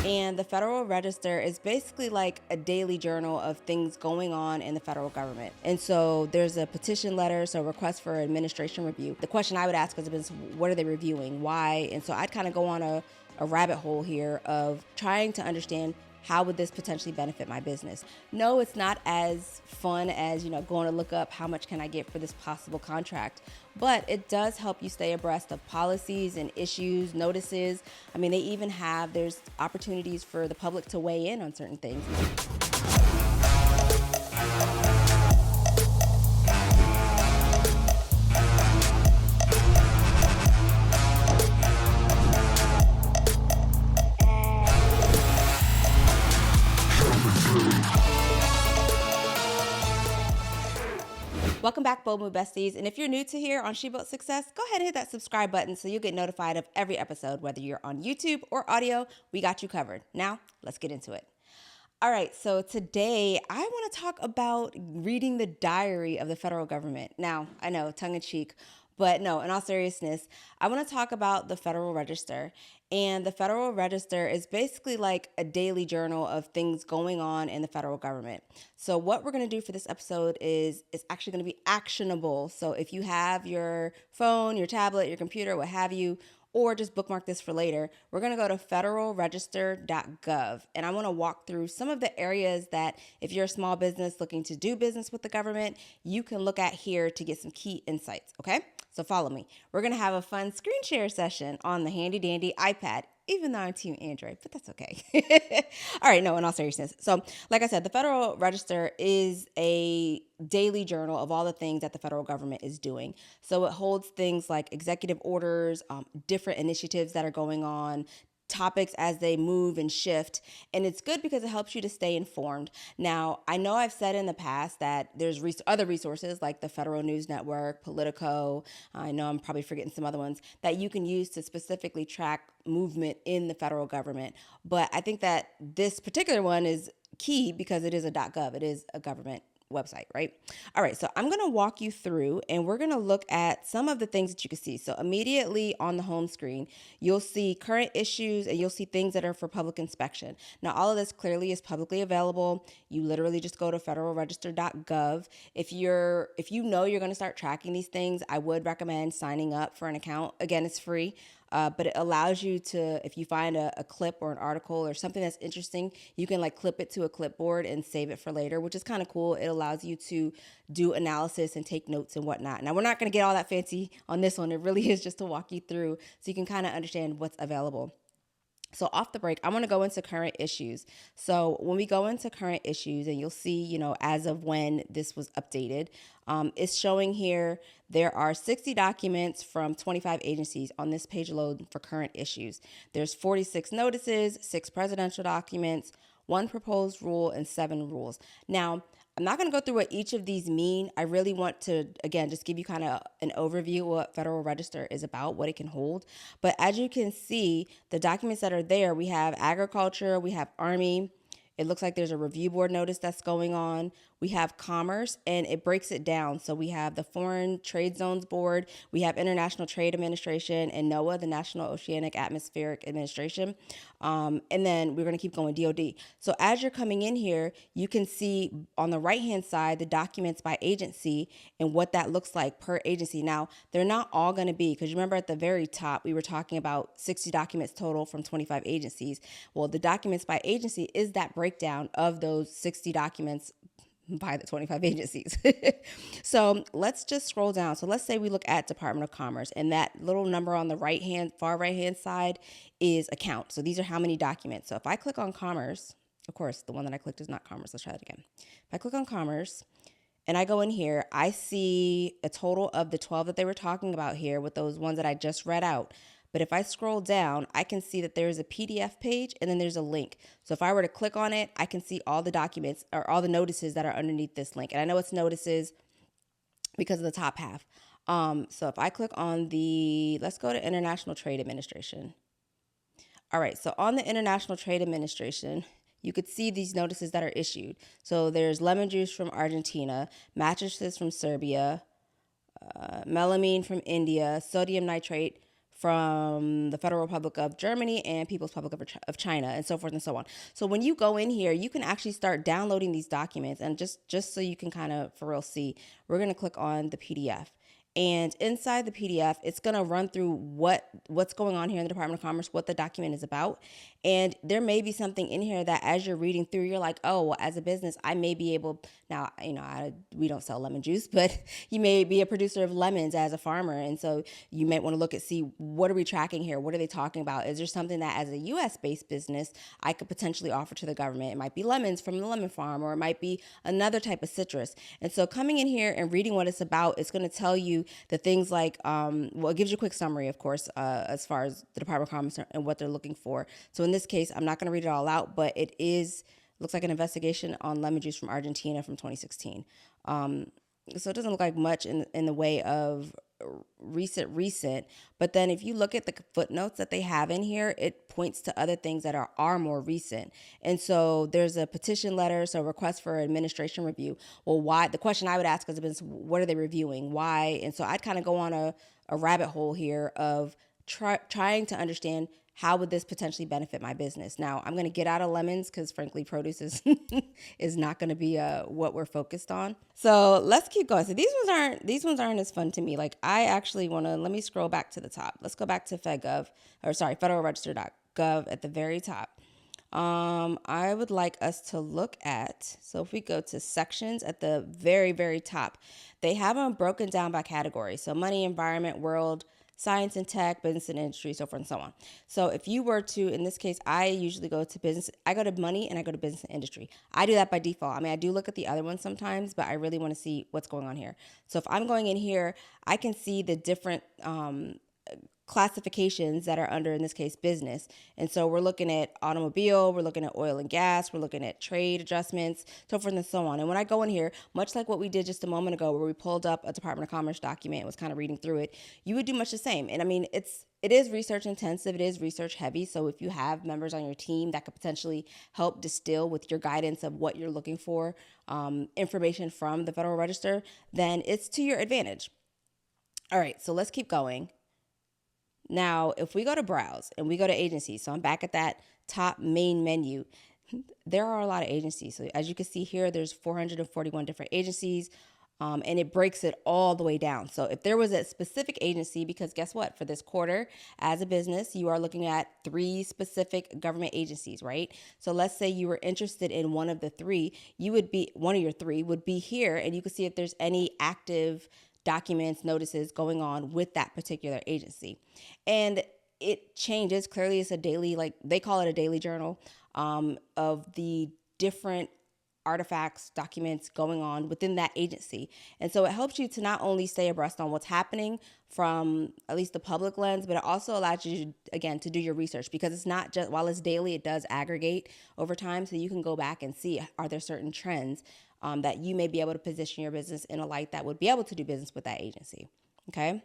And the Federal Register is basically like a daily journal of things going on in the federal government. And so there's a petition letter, so request for administration review. The question I would ask is, what are they reviewing? Why? And so I'd kind of go on a rabbit hole here of trying to understand how would this potentially benefit my business. No, it's not as fun as, going to look up how much can I get for this possible contract, but it does help you stay abreast of policies and issues, notices. I mean, there's opportunities for the public to weigh in on certain things. Welcome back, Bold Move Besties. And if you're new to here on She Built Success, go ahead and hit that subscribe button so you'll get notified of every episode, whether you're on YouTube or audio. We got you covered. Now, let's get into it. All right, so today I want to talk about reading the diary of the federal government. Now, I know, tongue in cheek, but no, in all seriousness, I want to talk about the Federal Register. And the Federal Register is basically like a daily journal of things going on in the federal government. So what we're going to do for this episode is it's actually going to be actionable. So if you have your phone, your tablet, your computer, what have you, or just bookmark this for later, we're going to go to federalregister.gov. And I want to walk through some of the areas that if you're a small business looking to do business with the government, you can look at here to get some key insights, okay? So follow me. We're going to have a fun screen share session on the handy dandy iPad, even though I'm Team Android, but that's okay. All right, no, in all seriousness. So like I said, the Federal Register is a daily journal of all the things that the federal government is doing. So it holds things like executive orders, different initiatives that are going on, topics as they move and shift. And it's good because it helps you to stay informed. Now, I know I've said in the past that there's other resources like the Federal News Network, Politico, I know I'm probably forgetting some other ones that you can use to specifically track movement in the federal government. But I think that this particular one is key because it is a .gov. It is a government website, right? All right, so I'm going to walk you through and we're going to look at some of the things that you can see. So immediately on the home screen, you'll see current issues and you'll see things that are for public inspection. Now, all of this clearly is publicly available. You literally just go to federalregister.gov. If you know you're going to start tracking these things, I would recommend signing up for an account. Again, it's free. But it allows you to, if you find a clip or an article or something that's interesting, you can clip it to a clipboard and save it for later, which is kind of cool. It allows you to do analysis and take notes and whatnot. Now, we're not going to get all that fancy on this one. It really is just to walk you through so you can kind of understand what's available. So off the break, I'm going to go into current issues. So when we go into current issues, and you'll see, as of when this was updated, it's showing here there are 60 documents from 25 agencies on this page load for current issues. There's 46 notices, 6 presidential documents, 1 proposed rule, and 7 rules. Now, I'm not going to go through what each of these mean. I really want to, again, just give you kind of an overview of what Federal Register is about, what it can hold. But as you can see, the documents that are there, we have agriculture, we have Army. It looks like there's a review board notice that's going on. We have commerce, and it breaks it down. So we have the Foreign Trade Zones Board, we have International Trade Administration, and NOAA, the National Oceanic Atmospheric Administration. And then we're going to keep going, DOD. So as you're coming in here, you can see on the right-hand side the documents by agency and what that looks like per agency. Now, they're not all going to be, because you remember at the very top, we were talking about 60 documents total from 25 agencies. Well, the documents by agency is that breakdown of those 60 documents by the 25 agencies. So let's just scroll down. So let's say we look at Department of Commerce, and that little number on the far right hand side is account. So these are how many documents. So if I click on commerce, of course, the one that I clicked is not commerce. Let's try that again. If I click on commerce and I go in here, I see a total of the 12 that they were talking about here with those ones that I just read out. But if I scroll down, I can see that there's a PDF page and then there's a link. So if I were to click on it, I can see all the documents or all the notices that are underneath this link. And I know it's notices because of the top half. So if I click on let's go to International Trade Administration. All right, so on the International Trade Administration, you could see these notices that are issued. So there's lemon juice from Argentina, mattresses from Serbia, melamine from India, sodium nitrate from the Federal Republic of Germany and People's Republic of China, and so forth and so on. So when you go in here, you can actually start downloading these documents. And just so you can kind of for real see, we're going to click on the PDF. And inside the PDF, it's going to run through what's going on here in the Department of Commerce, what the document is about. And there may be something in here that as you're reading through, you're like, oh, well, as a business, I may be able, now, we don't sell lemon juice, but you may be a producer of lemons as a farmer. And so you might want to look at, see, what are we tracking here? What are they talking about? Is there something that as a US based business, I could potentially offer to the government? It might be lemons from the lemon farm, or it might be another type of citrus. And so coming in here and reading what it's about, it's going to tell you the things like, well, it gives you a quick summary, of course, as far as the Department of Commerce and what they're looking for. So in this case, I'm not going to read it all out, but it looks like an investigation on lemon juice from Argentina from 2016. So it doesn't look like much in the way of recent, but then if you look at the footnotes that they have in here, it points to other things that are more recent. And so there's a petition letter, so request for administration review. Well, why? The question I would ask is, what are they reviewing? Why? And so I'd kind of go on a rabbit hole here of trying to understand how would this potentially benefit my business. Now, I'm going to get out of lemons because, frankly, produce is is not going to be what we're focused on. So let's keep going. So these ones aren't as fun to me. Like, I actually want to, let me scroll back to the top. Let's go back to federalregister.gov at the very top. I would like us to look at, so if we go to sections at the very, very top, they have them broken down by category. So money, environment, world, science and tech, business and industry, so forth and so on. So if you were to, in this case, I usually go to business, I go to money and I go to business and industry. I do that by default. I mean, I do look at the other ones sometimes, but I really want to see what's going on here. So if I'm going in here, I can see the different classifications that are under, in this case, business. And so we're looking at automobile, we're looking at oil and gas, we're looking at trade adjustments, so forth and so on. And when I go in here, much like what we did just a moment ago, where we pulled up a Department of Commerce document and was kind of reading through it, you would do much the same. And I mean, it is research intensive, it is research heavy. So if you have members on your team that could potentially help distill with your guidance of what you're looking for, information from the Federal Register, then it's to your advantage. All right, so let's keep going. Now, if we go to browse and we go to agencies, so I'm back at that top main menu, there are a lot of agencies. So as you can see here, there's 441 different agencies, and it breaks it all the way down. So if there was a specific agency, because guess what? For this quarter, as a business, you are looking at 3 specific government agencies, right? So let's say you were interested in one of the 3, one of your 3 would be here, and you can see if there's any active documents, notices going on with that particular agency. And it changes. Clearly, it's a daily, like they call it a daily journal of the different artifacts, documents going on within that agency. And so it helps you to not only stay abreast on what's happening from at least the public lens, but it also allows you, again, to do your research, because it's not just, while it's daily, it does aggregate over time. So you can go back and see, are there certain trends that you may be able to position your business in a light that would be able to do business with that agency. Okay.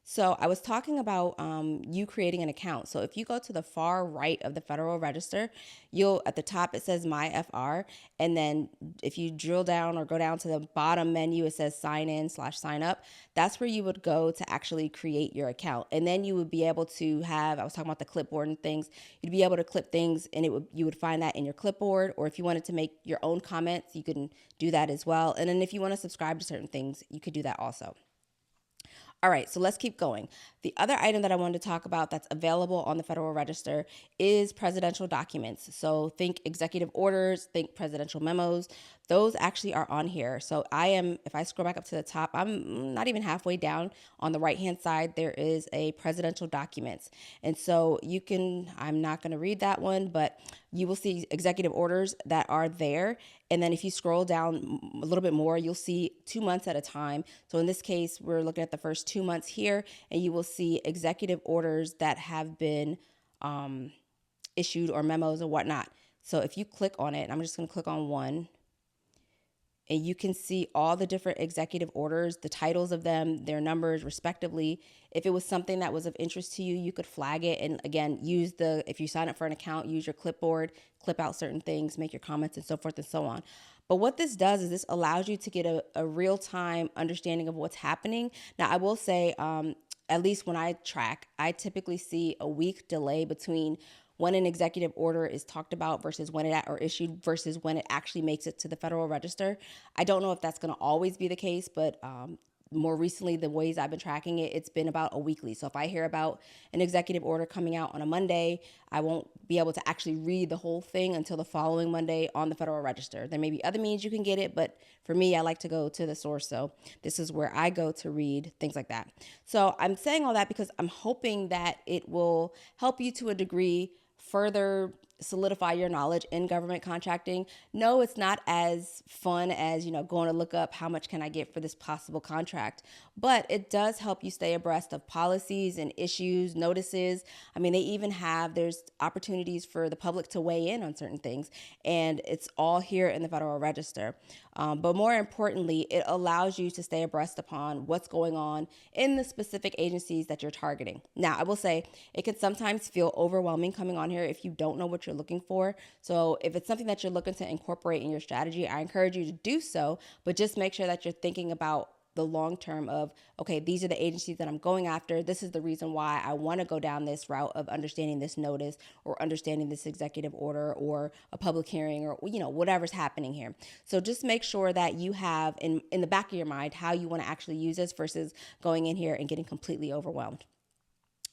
So I was talking about you creating an account. So if you go to the far right of the Federal Register, at the top, it says My FR. And then if you drill down or go down to the bottom menu, it says sign in / sign up. That's where you would go to actually create your account. And then you would be able to have, I was talking about the clipboard and things, you'd be able to clip things, and you would find that in your clipboard. Or if you wanted to make your own comments, you can do that as well. And then if you want to subscribe to certain things, you could do that also. All right, so let's keep going. The other item that I wanted to talk about that's available on the Federal Register is presidential documents. So think executive orders, think presidential memos. Those actually are on here. So if I scroll back up to the top, I'm not even halfway down. On the right-hand side, there is a presidential documents. And so I'm not going to read that one, but you will see executive orders that are there. And then if you scroll down a little bit more, you'll see 2 months at a time. So in this case, we're looking at the first 2 months here, and you will see executive orders that have been issued, or memos or whatnot. So if you click on it, I'm just going to click on one, and you can see all the different executive orders, the titles of them, their numbers respectively. If it was something that was of interest to you, you could flag it. And again, if you sign up for an account, use your clipboard, clip out certain things, make your comments, and so forth and so on. But what this does is this allows you to get a real-time understanding of what's happening. Now, I will say, at least when I track, I typically see a week delay between when an executive order is talked about versus when it or issued versus when it actually makes it to the Federal Register. I don't know if that's going to always be the case, but more recently, the ways I've been tracking it, it's been about a weekly. So if I hear about an executive order coming out on a Monday, I won't be able to actually read the whole thing until the following Monday on the Federal Register. There may be other means you can get it, but for me, I like to go to the source. So this is where I go to read things like that. So I'm saying all that because I'm hoping that it will help you to a degree further solidify your knowledge in government contracting. No, it's not as fun as, going to look up how much can I get for this possible contract, but it does help you stay abreast of policies and issues, notices. I mean, there's opportunities for the public to weigh in on certain things, and it's all here in the Federal Register. But more importantly, it allows you to stay abreast upon what's going on in the specific agencies that you're targeting. Now, I will say it can sometimes feel overwhelming coming on here if you don't know what you're looking for. So if it's something that you're looking to incorporate in your strategy, I encourage you to do so, but just make sure that you're thinking about the long term of, okay, these are the agencies that I'm going after. This is the reason why I want to go down this route of understanding this notice or understanding this executive order or a public hearing or, whatever's happening here. So just make sure that you have in the back of your mind how you want to actually use this versus going in here and getting completely overwhelmed.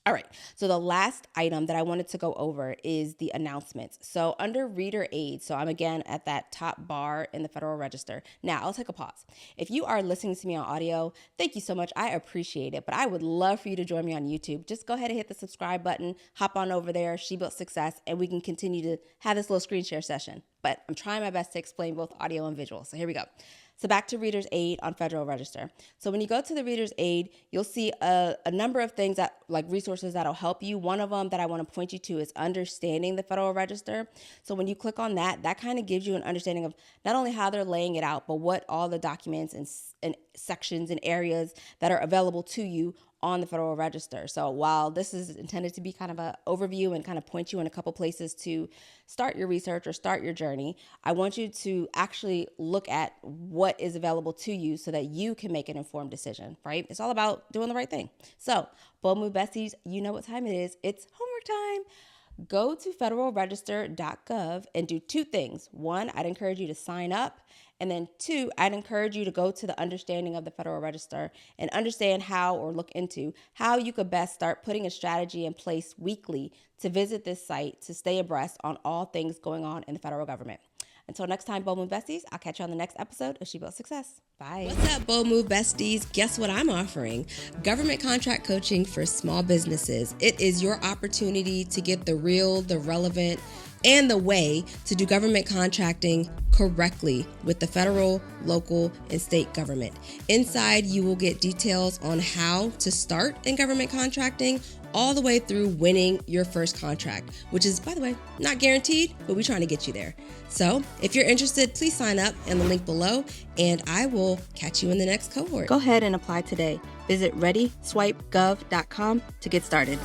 All right, so the last item that I wanted to go over is the announcements. So under reader aid, so I'm again at that top bar in the Federal Register. Now, I'll take a pause. If you are listening to me on audio, thank you so much. I appreciate it, but I would love for you to join me on YouTube. Just go ahead and hit the subscribe button, hop on over there, She Built Success, and we can continue to have this little screen share session. But I'm trying my best to explain both audio and visual, so here we go. So back to Reader's Aid on Federal Register. So when you go to the Reader's Aid, you'll see a number of things resources that'll help you. One of them that I want to point you to is understanding the Federal Register. So when you click on that kind of gives you an understanding of not only how they're laying it out, but what all the documents and sections and areas that are available to you on the Federal Register. So while this is intended to be kind of an overview and kind of point you in a couple places to start your research or start your journey, I want you to actually look at what is available to you so that you can make an informed decision, right? It's all about doing the right thing. So, Bold Move Besties, you know what time it is. It's homework time. Go to federalregister.gov and do two things. One, I'd encourage you to sign up. And then two, I'd encourage you to go to the understanding of the Federal Register and understand how or look into how you could best start putting a strategy in place weekly to visit this site to stay abreast on all things going on in the federal government. Until next time, Bold Move Besties, I'll catch you on the next episode of She Built Success. Bye. What's up, Bold Move Besties? Guess what I'm offering? Government contract coaching for small businesses. It is your opportunity to get the real, the relevant, and the way to do government contracting correctly with the federal, local, and state government. Inside, you will get details on how to start in government contracting all the way through winning your first contract, which is, by the way, not guaranteed, but we're trying to get you there. So if you're interested, please sign up in the link below, and I will catch you in the next cohort. Go ahead and apply today. Visit readyswipegov.com to get started.